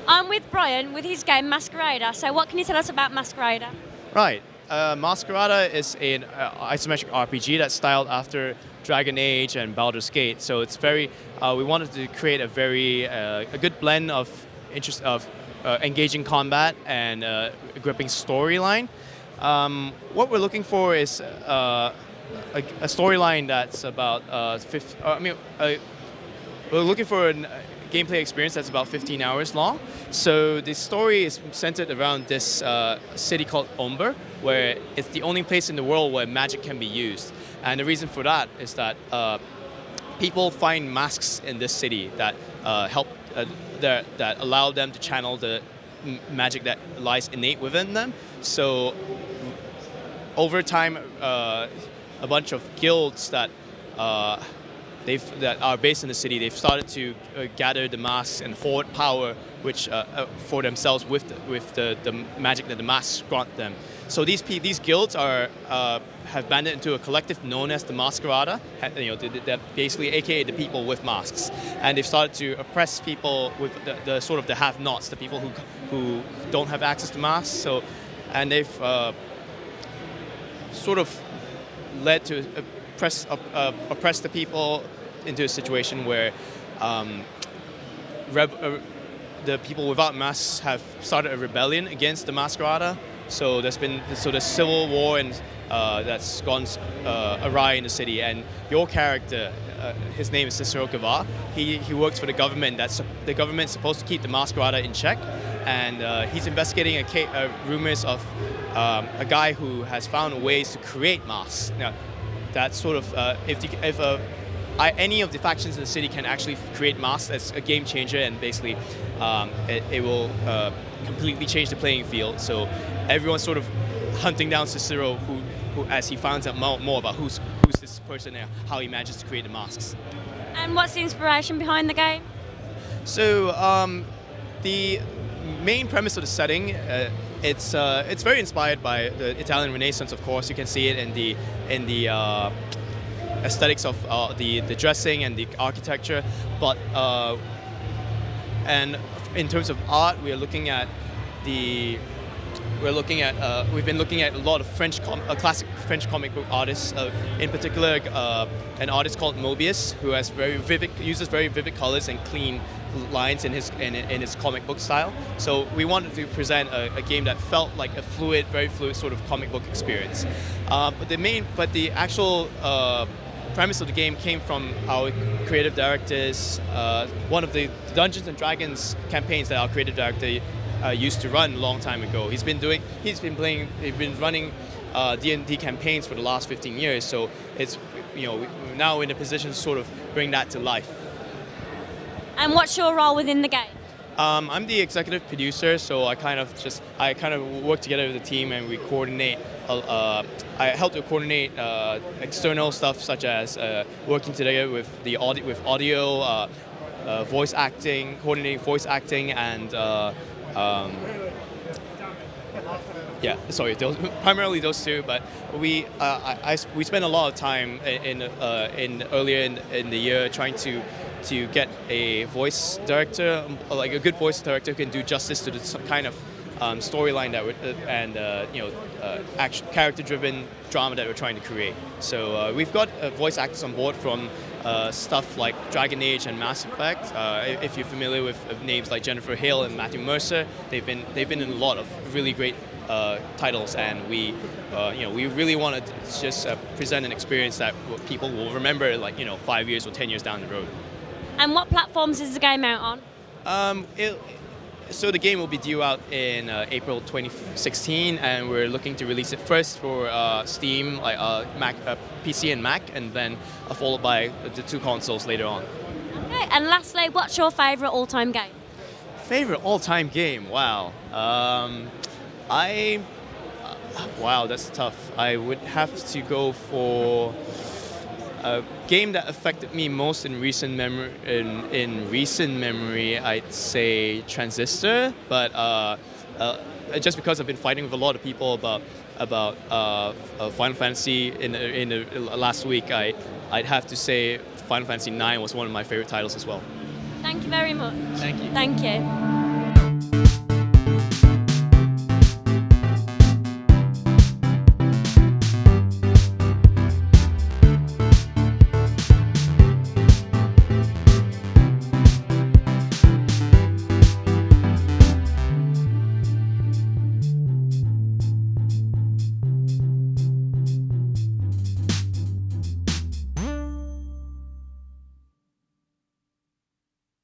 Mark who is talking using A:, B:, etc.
A: I'm with Brian with his game Masquerada. So what can you tell us about Masquerada?
B: Right. Masquerada is an isometric RPG that's styled after Dragon Age and Baldur's Gate. So it's very. We wanted to create a very a good blend of engaging combat and a gripping storyline. What we're looking for is a storyline that's about we're looking for a gameplay experience that's about 15 hours long. So the story is centered around this city called Umber, where it's the only place in the world where magic can be used. And the reason for that is that people find masks in this city that help that allow them to channel the magic that lies innate within them. So over time, a bunch of guilds that are based in the city, they've started to gather the masks and hoard power, which for themselves with the magic that the masks grant them. So these guilds have banded into a collective known as the Masquerada. They're basically, AKA the people with masks, and they've started to oppress people with the sort of the have-nots, the people who don't have access to masks. So, and they've sort of led to oppress the people into a situation where the people without masks have started a rebellion against the Masquerada. So there's civil war and that's gone awry in the city. And your character, his name is Cicero Gavar. He works for the government. The government's supposed to keep the Masquerada in check, and he's investigating rumors of a guy who has found ways to create masks. Now, that's sort of if any of the factions in the city can actually create masks, that's a game changer, and basically it will completely change the playing field. So everyone's sort of hunting down Cicero, who as he finds out more about who's this person and how he manages to create the masks.
A: And what's the inspiration behind the game?
B: So the main premise of the setting, it's very inspired by the Italian Renaissance. Of course, you can see it in the aesthetics of the dressing and the architecture, but and in terms of art, we've been looking at a lot of classic French comic book artists. In particular, an artist called Mobius, who uses very vivid colors and clean lines in his comic book style. So we wanted to present a game that felt like a very fluid sort of comic book experience. But the actual premise of the game came from our creative directors. One of the Dungeons and Dragons campaigns that our creative director used to run a long time ago. He's been running D&D campaigns for the last 15 years. So it's we're now in a position to sort of bring that to life.
A: And what's your role within the game?
B: I'm the executive producer, so I kind of work together with the team, and we coordinate. I help to coordinate external stuff, such as working together with audio, voice acting, coordinating voice acting, and primarily those two. But we spent a lot of time earlier in the year trying to get a voice director, like a good voice director who can do justice to the kind of storyline character-driven drama that we're trying to create. So we've got voice actors on board from stuff like Dragon Age and Mass Effect. If you're familiar with names like Jennifer Hale and Matthew Mercer, they've been in a lot of really great titles, and we really want to just present an experience that people will remember, 5 years or 10 years down the road.
A: And what platforms is the game out on?
B: So the game will be due out in April 2016, and we're looking to release it first for Steam, Mac, PC and Mac, and then followed by the two consoles later on.
A: Okay, and lastly, what's your favourite all-time game?
B: Favorite all-time game? Wow. Wow, that's tough. I would have to go for a game that affected me most in recent memory. I'd say Transistor, but just because I've been fighting with a lot of people about Final Fantasy in the last week, I'd have to say Final Fantasy IX was one of my favorite titles as well.
A: Thank you very much.
B: Thank you.
A: Thank you.